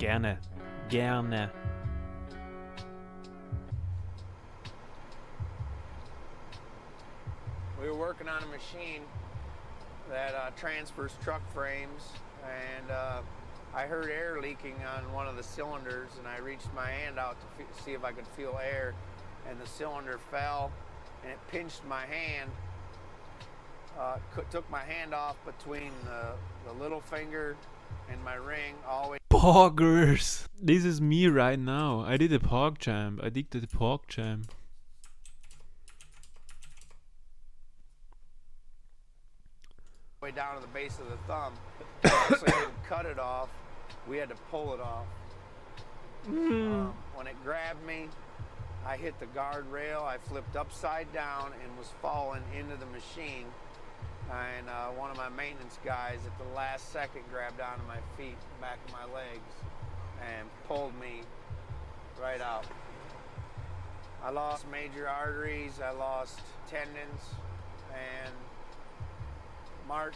Gerne. Gerne. We were working on a machine that transfers truck frames, and I heard air leaking on one of the cylinders, and I reached my hand out to see if I could feel air, and the cylinder fell, and it pinched my hand, took my hand off between the little finger and my ring all the way. Poggers! This is me right now. I did a pog jam. I did the pog jam. Way down to the base of the thumb. We actually didn't cut it off. We had to pull it off. When it grabbed me, I hit the guardrail. I flipped upside down and was falling into the machine. And one of my maintenance guys at the last second grabbed onto my feet, back of my legs, and pulled me right out. I lost major arteries. I lost tendons, and March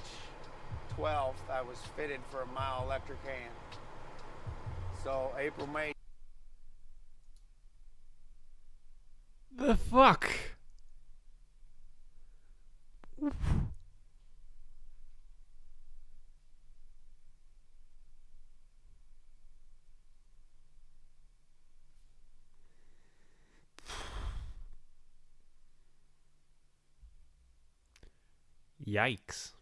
12th, I was fitted for a myoelectric hand. So April, May. The fuck? Yikes.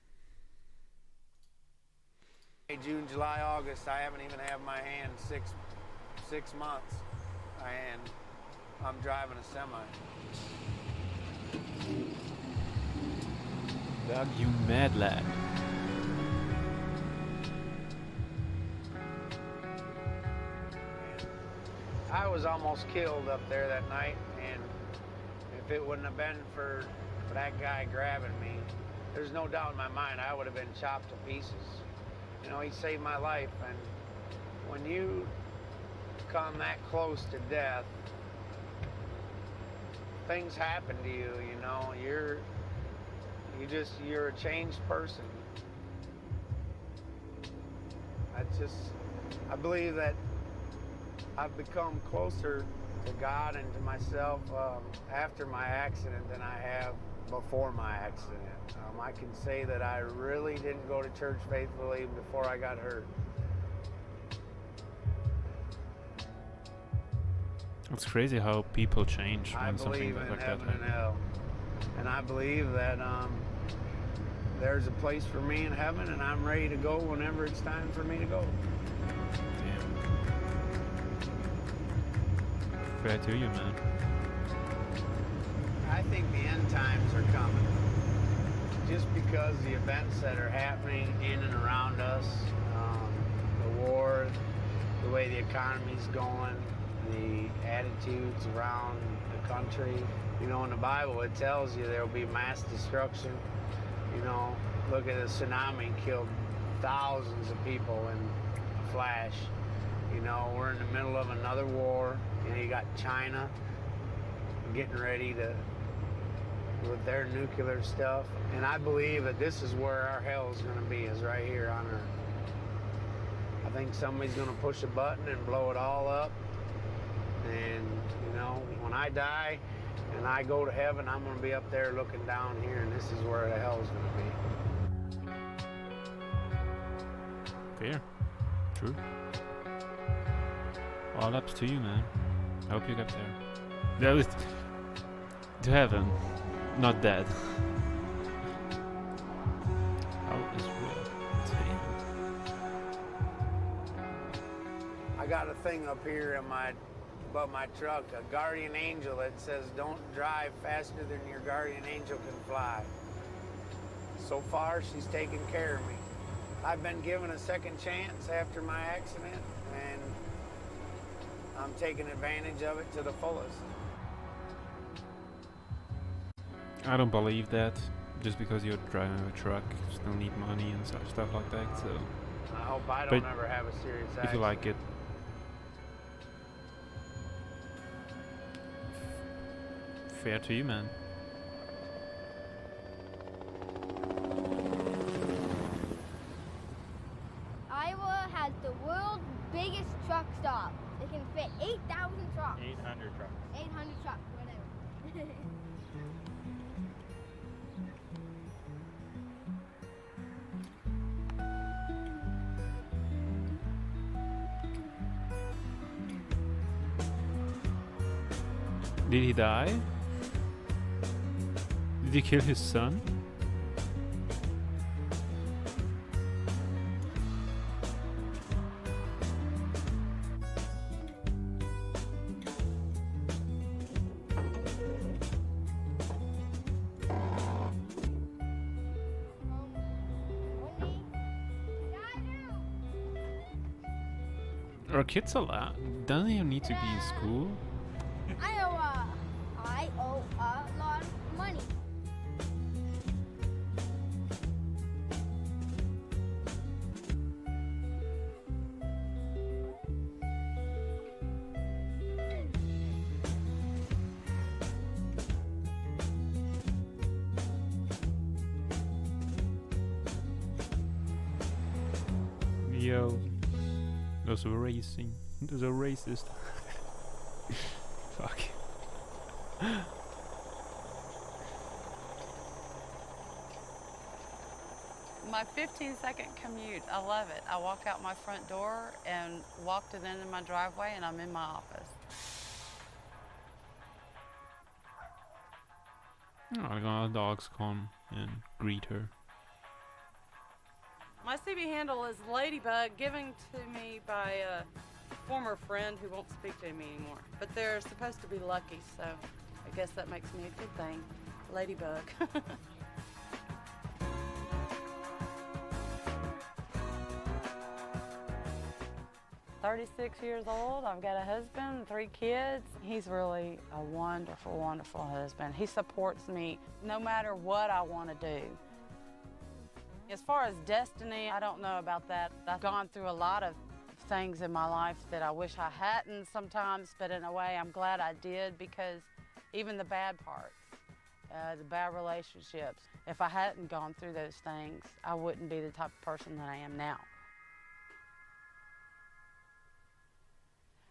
June, July, August, I haven't even had my hand six months, and I'm driving a semi. Doug, you mad lad. I was almost killed up there that night, and if it wouldn't have been for that guy grabbing me, there's no doubt in my mind I would have been chopped to pieces. You know, he saved my life, and when you come that close to death, things happen to you, you know. You're a changed person. I believe that I've become closer to God and to myself after my accident than I have before my accident. I can say that I really didn't go to church faithfully before I got hurt. It's crazy how people change when something like that heaven happens. and hell, and I believe that there's a place for me in heaven, and I'm ready to go whenever it's time for me to go. Damn. Fair to you, man. I think the end times are coming. Just because the events that are happening in and around us, the war, the way the economy's going, the attitudes around the country. You know, in the Bible it tells you there will be mass destruction. You know, look at the tsunami, killed thousands of people in a flash. You know, we're in the middle of another war. You know, you got China getting ready to with their nuclear stuff, and I believe that this is where our hell is going to be, is right here on Earth. I think somebody's going to push a button and blow it all up, and you know, when I die and I go to heaven, I'm going to be up there looking down here, and this is where the hell is going to be. Fair. True. All up to you, man. I hope you get there. That was to heaven. Not dead. How is real? I got a thing up here above my truck, a guardian angel that says, "Don't drive faster than your guardian angel can fly." So far, she's taken care of me. I've been given a second chance after my accident, and I'm taking advantage of it to the fullest. I don't believe that. Just because you're driving a truck, you still need money and stuff like that. So I hope I don't ever have a serious accident. If you like it, fair to you, man. Iowa has the world's biggest truck fit 8,000 trucks. 800 trucks. 800 trucks, whatever. Did he die? Did he kill his son? Are kids allowed? Doesn't he need to be in school? I owe a lot of money. Yo, those are racing. Those are racist. Fuck. My 15-second commute, I love it. I walk out my front door and walk to the end of my driveway and I'm in my office. Oh, dogs come and greet her. My CB handle is Ladybug, given to me by a former friend who won't speak to me anymore. But they're supposed to be lucky, so I guess that makes me a good thing. Ladybug. 36 years old. I've got a husband, 3 kids. He's really a wonderful, wonderful husband. He supports me no matter what I want to do. As far as destiny, I don't know about that. I've gone through a lot of things in my life that I wish I hadn't sometimes, but in a way I'm glad I did, because even the bad parts, the bad relationships, if I hadn't gone through those things, I wouldn't be the type of person that I am now.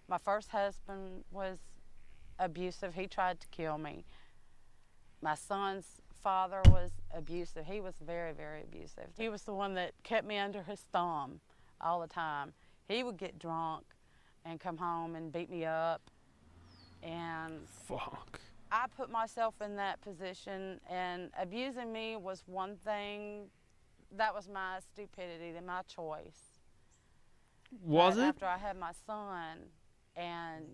My first husband was abusive. He tried to kill me. My son's father was abusive. He was very, very abusive. He was the one that kept me under his thumb all the time. He would get drunk and come home and beat me up. And Fuck. I put myself in that position, and abusing me was one thing. That was my stupidity, my choice. Was it? After I had my son, and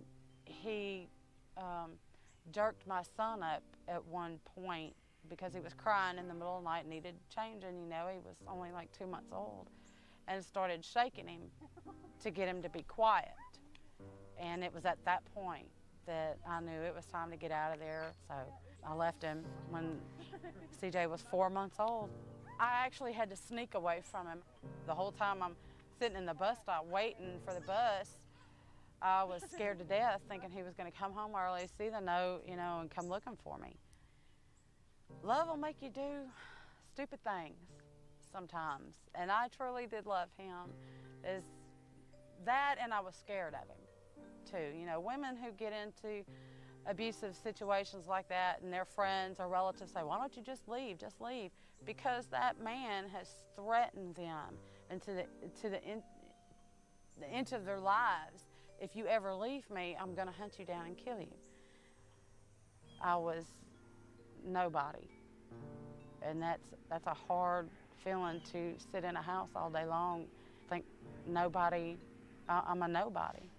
he jerked my son up at one point because he was crying in the middle of the night and needed changing, you know. He was only like 2 months old, and started shaking him to get him to be quiet. And it was at that point that I knew it was time to get out of there. So I left him when CJ was 4 months old. I actually had to sneak away from him. The whole time I'm sitting in the bus stop waiting for the bus, I was scared to death, thinking he was going to come home early, see the note, you know, and come looking for me. Love will make you do stupid things sometimes, and I truly did love him. Is that, and I was scared of him too. You know, women who get into abusive situations like that, and their friends or relatives say, "Why don't you just leave? Just leave," because that man has threatened them into the end of their lives. If you ever leave me, I'm going to hunt you down and kill you. I was nobody, and that's a hard feeling to sit in a house all day long, think nobody. I'm a nobody.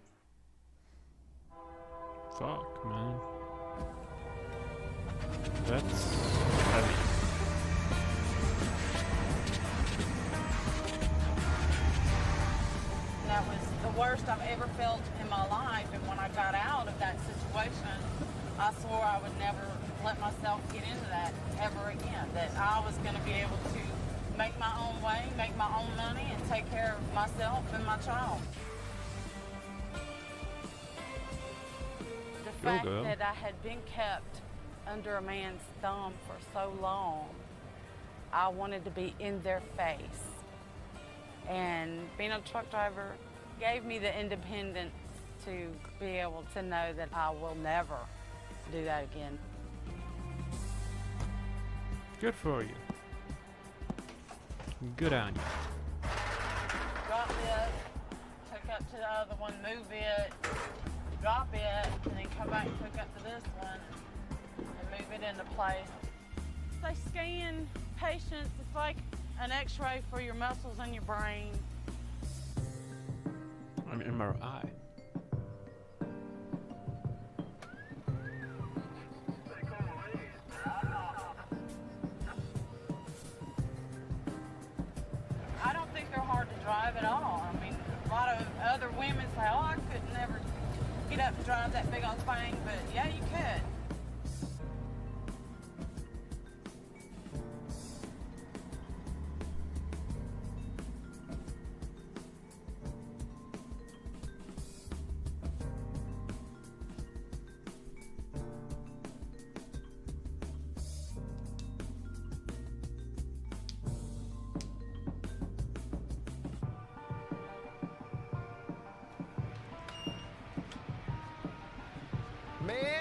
Fuck, man. That's heavy. That was the worst I've ever felt in my life, and when I got out of that situation, I swore I would never let myself get into that ever again, that I was going to be able to make my own way, make my own money, and take care of myself and my child. The fact that I had been kept under a man's thumb for so long, I wanted to be in their face. And being a truck driver gave me the independence to be able to know that I will never do that again. Good for you. Good on you. Drop this, hook up to the other one, move it, drop it, and then come back and hook up to this one and move it into place. They scan patients. It's like an x-ray for your muscles and your brain. An MRI. I don't think they're hard to drive at all. I mean, a lot of other women say, oh, I could never get up and drive that big old thing, but yeah, you could.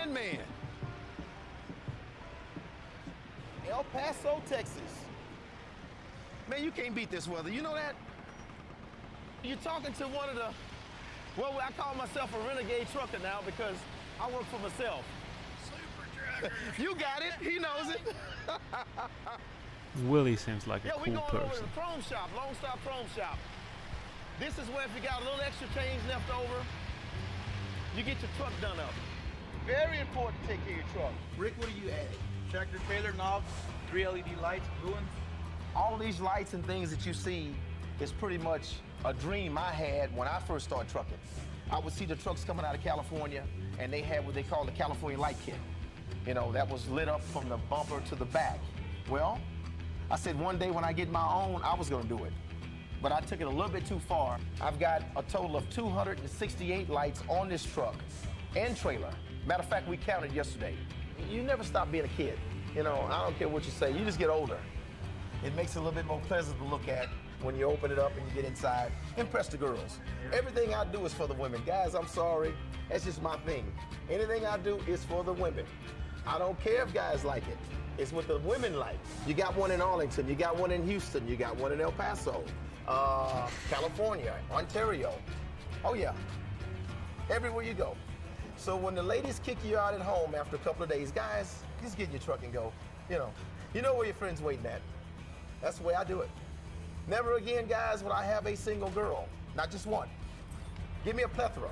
Man. El Paso, Texas. Man, you can't beat this weather. You know that? You're talking to one of the, well, I call myself a renegade trucker now because I work for myself. Super trucker. You got it. He knows it. Willie seems like a we cool going over to person. the Chrome Shop, Lone Star Chrome Shop. This is where if you got a little extra change left over, you get your truck done up. Very important to take care of your truck. Rick, what are you adding? Tractor trailer knobs, 3 LED lights, blue ones? All these lights and things that you see is pretty much a dream I had when I first started trucking. I would see the trucks coming out of California, and they had what they call the California light kit. You know, that was lit up from the bumper to the back. Well, I said one day when I get my own, I was gonna do it. But I took it a little bit too far. I've got a total of 268 lights on this truck and trailer. Matter of fact, we counted yesterday. You never stop being a kid. You know, I don't care what you say, you just get older. It makes it a little bit more pleasant to look at when you open it up and you get inside. Impress the girls. Everything I do is for the women. Guys, I'm sorry, that's just my thing. Anything I do is for the women. I don't care if guys like it. It's what the women like. You got one in Arlington, you got one in Houston, you got one in El Paso, California, Ontario. Oh yeah, everywhere you go. So when the ladies kick you out at home after a couple of days, guys, just get in your truck and go. You know where your friend's waiting at. That's the way I do it. Never again, guys, will I have a single girl. Not just one. Give me a plethora.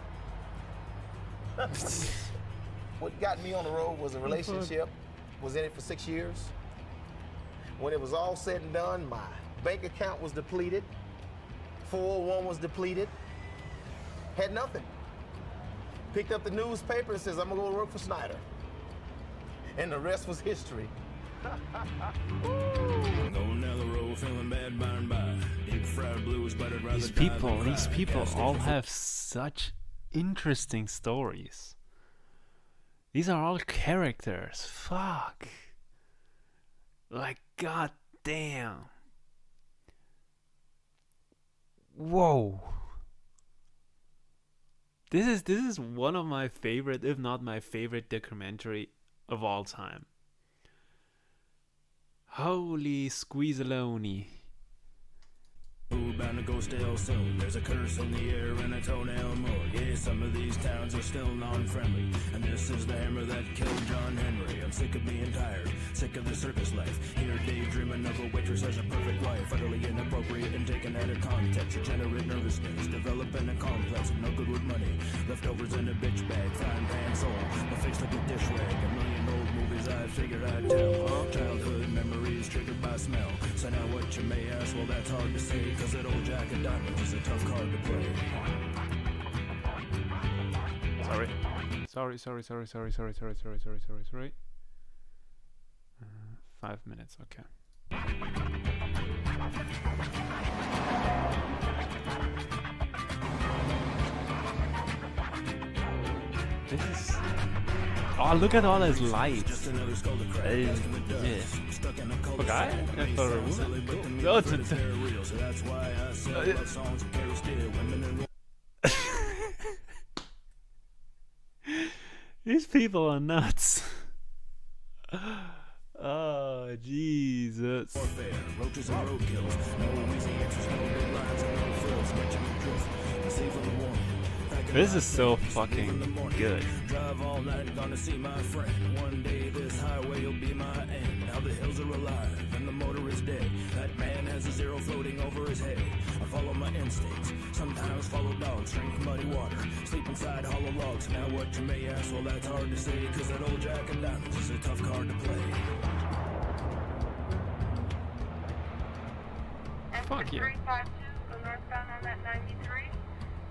What got me on the road was a relationship. Was in it for 6 years. When it was all said and done, my bank account was depleted. 401 was depleted. Had nothing. Picked up the newspaper and says, I'm gonna go to work for Snyder. And the rest was history. These people all have such interesting stories. These are all characters. Fuck. Like, god damn. Whoa. This is one of my favorite, if not my favorite, documentary of all time. Holy squeezaloni. Bound to go stale soon. There's a curse in the air and a toenail more. Yeah, some of these towns are still non-friendly. And this is the hammer that killed John Henry. I'm sick of being tired, sick of the circus life. Here daydreaming of a waitress as a perfect wife. Utterly inappropriate and taken out of context. Degenerate nervousness, developing a complex. No good with money. Leftovers in a bitch bag, frying pan soul. My face like a dish rag. A million old movies I figured I'd tell. Childhood memories triggered by smell. So now what you may ask, well that's hard to say. Cause that old Jack of Diamonds is a tough card to play. Sorry. 5 minutes, okay. This is... Oh, look at all his lights. Just another skull to crack. Stuck in a cul-de-sac. No, it's a... So that's why I sing love songs and carry steel. Women and These people are nuts. Oh, Jesus. Warfare, roaches and roadkills. No easy answers, no big lines, and no frills. Get you the drift. Save for the warning. This is so fucking good. Drive all night, gonna see my friend. One day this highway will be my end. Now the hills are alive and the motor is dead. That man has a zero floating over his head. I follow my instincts, sometimes follow dogs, drink muddy water, sleep inside hollow logs. Now what you may ask, well that's hard to say, cause that old Jack and Diamonds is a tough card to play. Fuck you. 352, go northbound on that 93.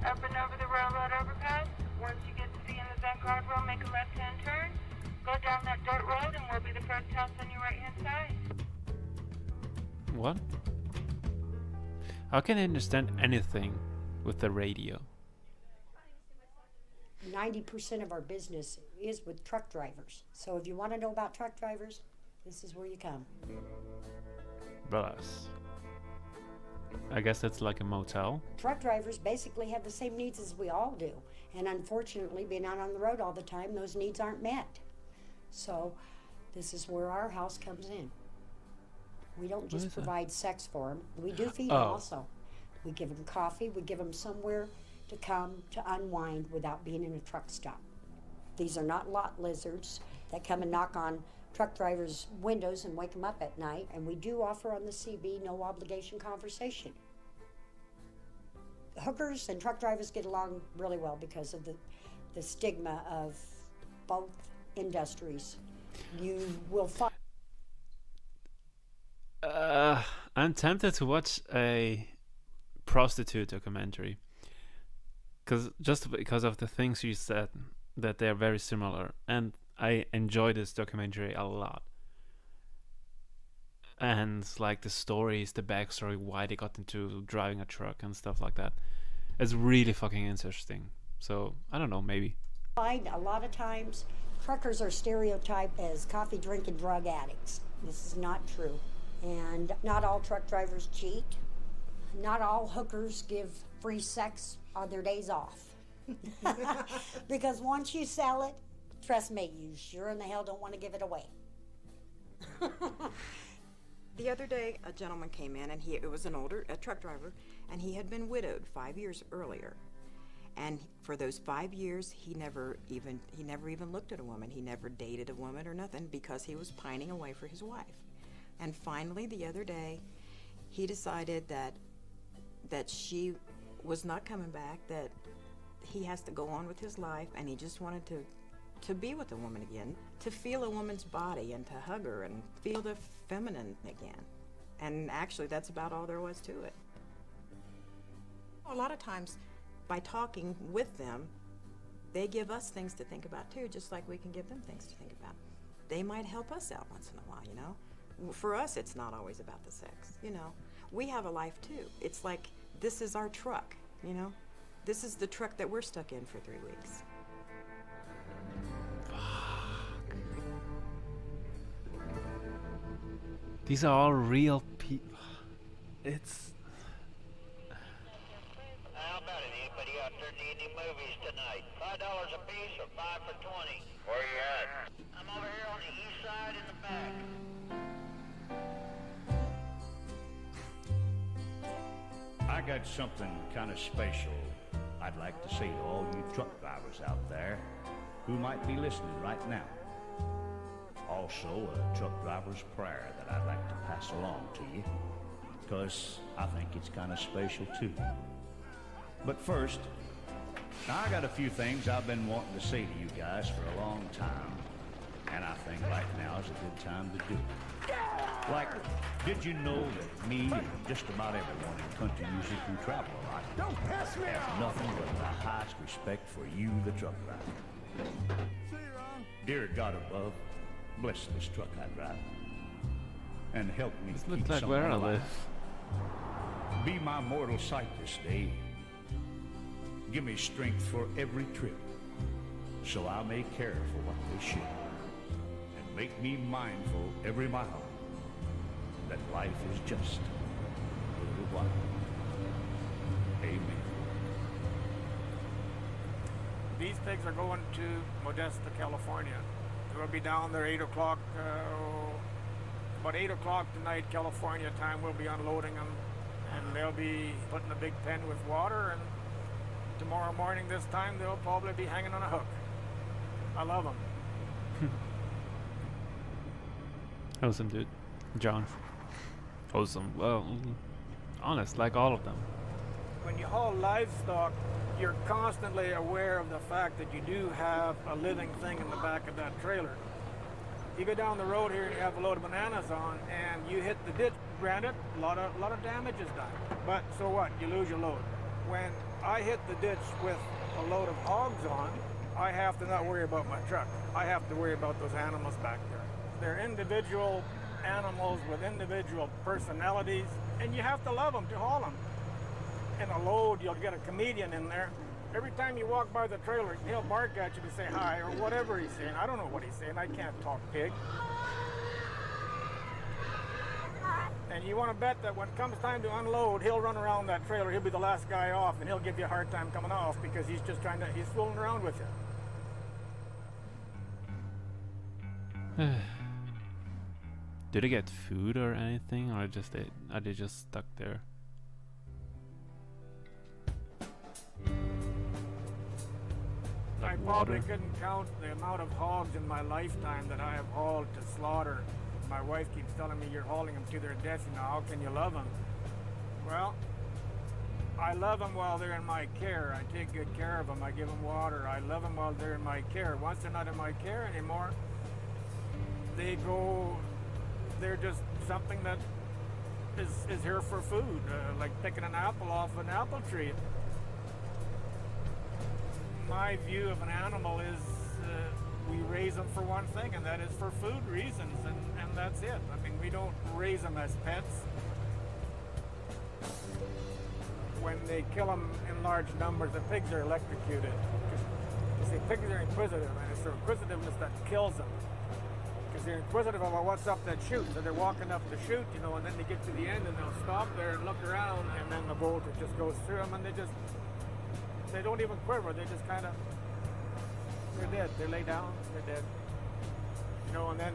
Up and over the railroad overpass. Once you get to the end of that guardrail, make a left-hand turn. Go down that dirt road and we'll be the first house on your right-hand side. What? How can I understand anything with the radio? 90% of our business is with truck drivers. So if you want to know about truck drivers, this is where you come. Bless. I guess that's like a motel. Truck drivers basically have the same needs as we all do. And unfortunately, being out on the road all the time, those needs aren't met. So this is where our house comes in. We don't just provide sex for them. We do feed them also. We give them coffee. We give them somewhere to come to unwind without being in a truck stop. These are not lot lizards that come and knock on truck drivers' windows and wake them up at night. And we do offer on the CB no obligation conversation. Hookers and truck drivers get along really well because of the stigma of both industries. You will find. I'm tempted to watch a prostitute documentary, just because of the things you said, that they're very similar, and I enjoy this documentary a lot. And like the stories, the backstory, why they got into driving a truck and stuff like that. It's really fucking interesting. So I don't know, maybe. Find a lot of times truckers are stereotyped as coffee drinking drug addicts. This is not true. And not all truck drivers cheat. Not all hookers give free sex on their days off. Because once you sell it, trust me, you sure in the hell don't want to give it away. The other day, a gentleman came in, and it was a truck driver, and he had been widowed 5 years earlier. And for those 5 years, he never even looked at a woman. He never dated a woman or nothing because he was pining away for his wife. And finally, the other day, he decided that she was not coming back, that he has to go on with his life, and he just wanted to be with a woman again, to feel a woman's body and to hug her and feel the feminine again. And actually, that's about all there was to it. A lot of times, by talking with them, they give us things to think about too, just like we can give them things to think about. They might help us out once in a while, you know? For us, it's not always about the sex, you know? We have a life too. It's like, this is our truck, you know? This is the truck that we're stuck in for 3 weeks. These are all real people. It's... How about it? Anybody out there need any movies tonight? $5 a piece or 5 for 20? Where you at? I'm over here on the east side in the back. I got something kind of special I'd like to say to all you truck drivers out there who might be listening right now. Also, a truck driver's prayer that I'd like to pass along to you, because I think it's kind of special too. But first, now I got a few things I've been wanting to say to you guys for a long time, and I think right now is a good time to do it. Like, did you know that me and just about everyone in country music who travel a lot have nothing but the highest respect for you, the truck driver? Dear God above, bless this truck I drive, and help me This keep looks like someone where I alive. live. Be my mortal sight this day. Give me strength for every trip, so I may care for what they ship, and make me mindful every mile that life is just a little while. Amen. these pigs are going to Modesto, California. We'll be down there 8 o'clock, about 8 o'clock tonight, California time. We'll be unloading them, and they'll be put in a big pen with water, and tomorrow morning this time they'll probably be hanging on a hook. I love them. Awesome, dude. John. Awesome. Well, honest, like all of them. When you haul livestock, you're constantly aware of the fact that you do have a living thing in the back of that trailer. You go down the road here and you have a load of bananas on, and you hit the ditch. Granted, a lot of damage is done. But so what? You lose your load. When I hit the ditch with a load of hogs on, I have to not worry about my truck. I have to worry about those animals back there. They're individual animals with individual personalities, and you have to love them to haul them. In a load, you'll get a comedian in there. Every time you walk by the trailer, he'll bark at you to say hi or whatever he's saying. I don't know what he's saying. I can't talk pig. And you want to bet that when it comes time to unload, he'll run around that trailer. He'll be the last guy off, and he'll give you a hard time coming off because he's just he's fooling around with you. Do they get food or anything, or are they just stuck there? I probably couldn't count the amount of hogs in my lifetime that I have hauled to slaughter. My wife keeps telling me, you're hauling them to their death, you know, how can you love them? Well, I love them while they're in my care. I take good care of them. I give them water. I love them while they're in my care. Once they're not in my care anymore, they're just something that is here for food, like picking an apple off an apple tree. My view of an animal is we raise them for one thing, and that is for food reasons, and that's it. I mean, we don't raise them as pets. When they kill them in large numbers, the pigs are electrocuted. You see, pigs are inquisitive, and it's their inquisitiveness that kills them. Because they're inquisitive about what's up that chute. So they're walking up the chute, you know, and then they get to the end and they'll stop there and look around, and then the bolt just goes through them, and they don't even quiver. They just kind of, they're dead. They lay down, they're dead. You know, and then,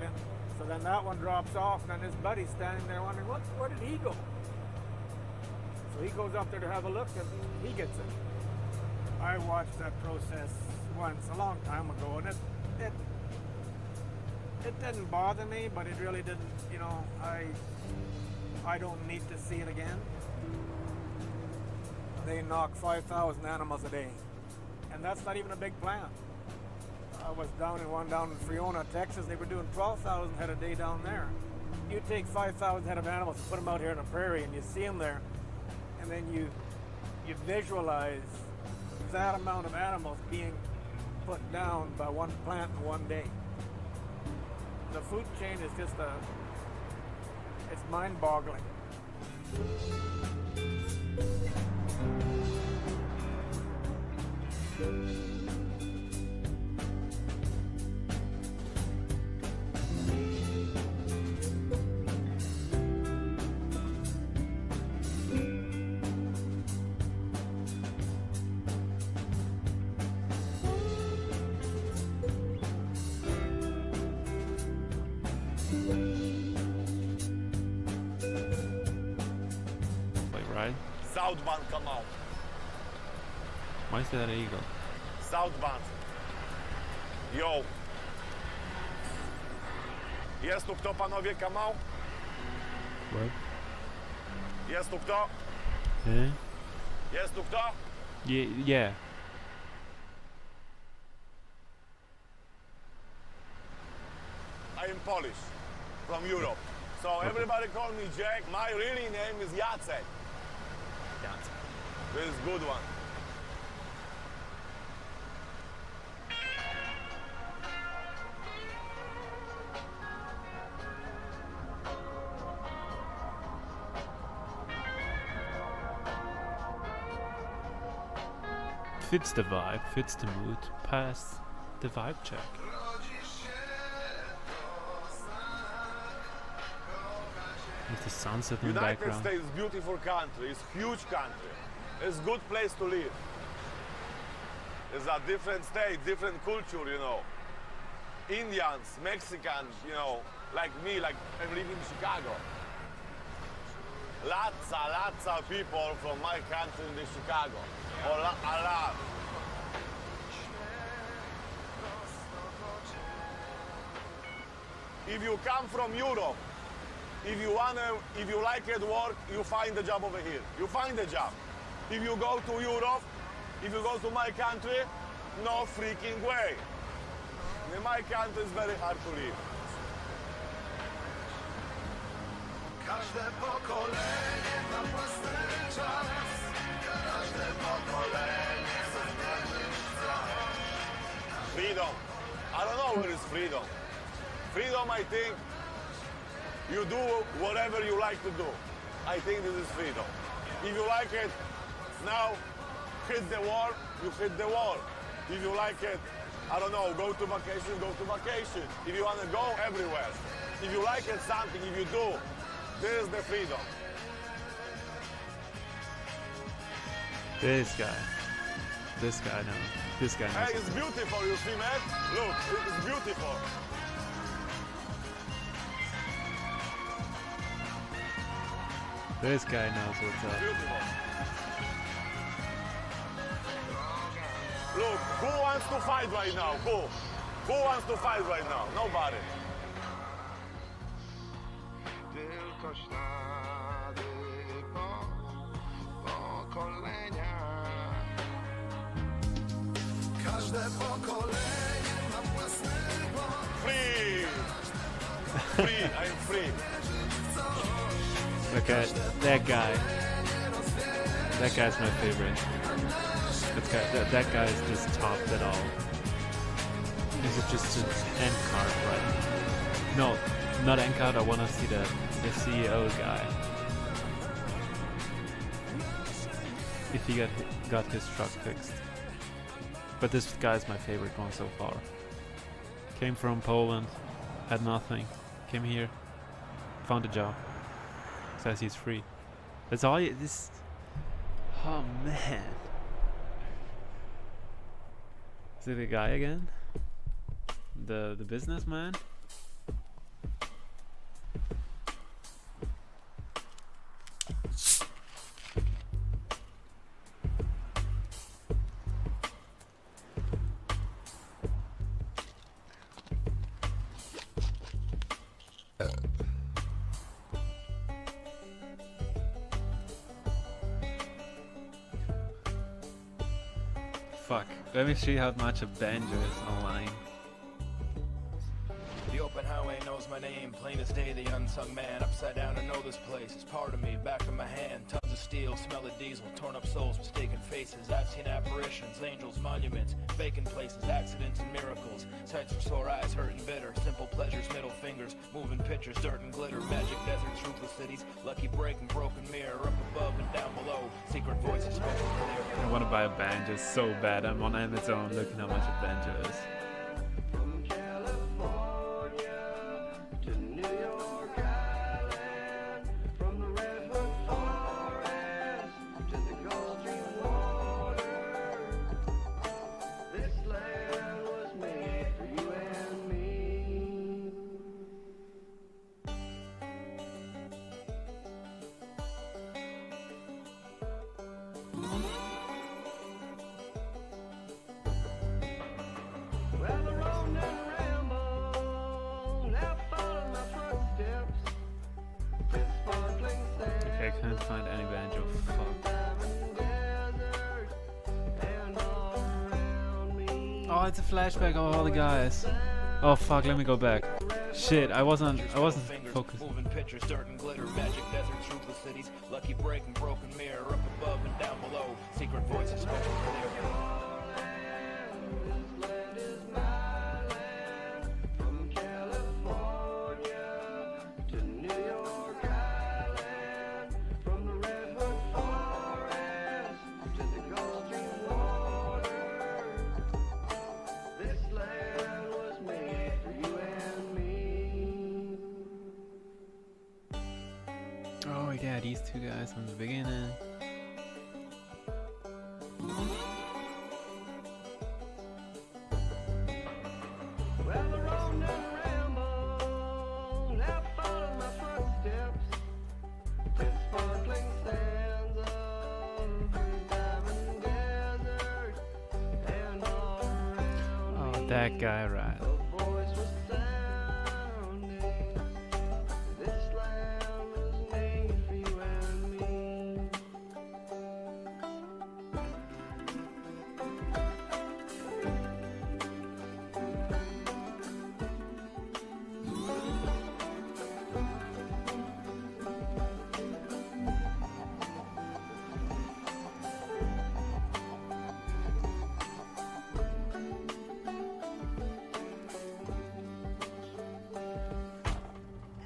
so then that one drops off, and then his buddy's standing there wondering, where did he go? So he goes up there to have a look, and he gets it. I watched that process once, a long time ago, and it didn't bother me, but it really didn't, you know, I don't need to see it again. They knock 5,000 animals a day, and that's not even a big plant. I was down in Friona, Texas. They were doing 12,000 head a day down there. You take 5,000 head of animals and put them out here in a prairie, and you see them there, and then you visualize that amount of animals being put down by one plant in one day. The food chain is just it's mind-boggling. Southbound Canal. Why is that illegal? Southbound. Yo. Jest tu kto, panowie, kanał? What? Jest tu kto? Yeah? Jest tu kto? Yeah. I am Polish, from Europe. So everybody call me Jack. My really name is Jacek. This is a good one. Fits the vibe, fits the mood, pass the vibe check. With the sunset in the background. United States is a beautiful country. It's a huge country. It's a good place to live. It's a different state, different culture, you know. Indians, Mexicans, you know, like me, like I live in Chicago. Lots of people from my country in Chicago. A lot. If you come from Europe, if you like it work, you find a job over here. You find a job. If you go to Europe, if you go to my country, no freaking way. In my country, it's very hard to live. Każde pokolenie ma własny czas. Każde pokolenie Freedom. I don't know where is freedom. Freedom, I think, you do whatever you like to do. I think this is freedom. If you like it, now hit the wall, you hit the wall. If you like it, I don't know, go to vacation, go to vacation. If you want to go, everywhere. If you like it, something, if you do, this is the freedom. This guy knows. This guy knows. Hey, it's beautiful, you see, man? Look, it's beautiful. This guy knows what's up. Beautiful. Look, who wants to fight right now? Who? Who wants to fight right now? Nobody. tylko ślady pokolenia. Każde pokolenie ma własny głos. Free! Free, I'm free. Look at that guy. That guy's my favorite. That guy is just topped it all. Is it just an end card, right? No, not end card. I want to see the CEO guy. If he got his truck fixed. But this guy's my favorite one so far. Came from Poland, had nothing, came here, found a job. Says he's free. That's all. This. Oh man. Is it the guy again? The businessman? Fuck. Let me see how much a banjo is online. The open highway knows my name, plain as day, the unsung man. Upside down, I know this place, it's part of me, back of my hand. Tons of steel, smell of diesel, torn up souls, mistaken faces. I've seen apparitions, angels, monuments, vacant places, accidents and miracles. Sights for sore eyes, hurt and bitter, simple pleasures, middle fingers, moving pictures, dirt and glitter, magic deserts, ruthless cities, lucky break and broken mirror, up above and down below, secret voices spoken clear. I want to buy a banjo so bad. I'm on Amazon looking how much a banjo is. Okay, I can't find any banjo. Fuck. Oh, it's a flashback of all the guys. Oh fuck, let me go back. Shit, I wasn't focused. Moving pictures, dirt and glitter, magic deserts, ruthless cities, lucky break and broken mirror, up above and down below, secret voices spoken clear. Oh yeah, these two guys from the beginning. that guy right.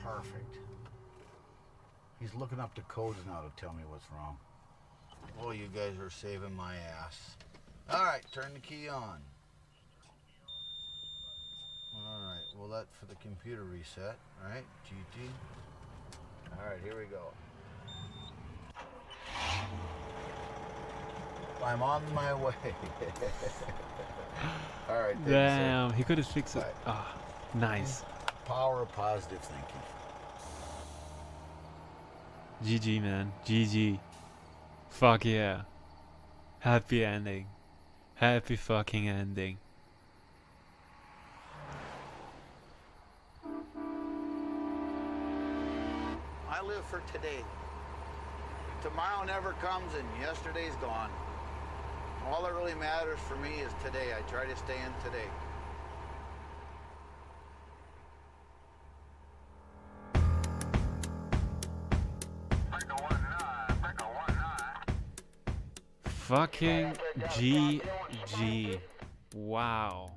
Perfect. He's looking up the codes now to tell me what's wrong. Oh, you guys are saving my ass. All right, turn the key on. All right, well, that for the computer reset, right? GT. All right, here we go. I'm on my way. All right. thanks, sir. Damn, he could have fixed it. Ah, nice. Power of positive thinking. GG, man. GG. Fuck yeah. Happy ending. Happy fucking ending. I live for today. Tomorrow never comes and yesterday's gone. All that really matters for me is today. I try to stay in today. Fucking GG. Wow.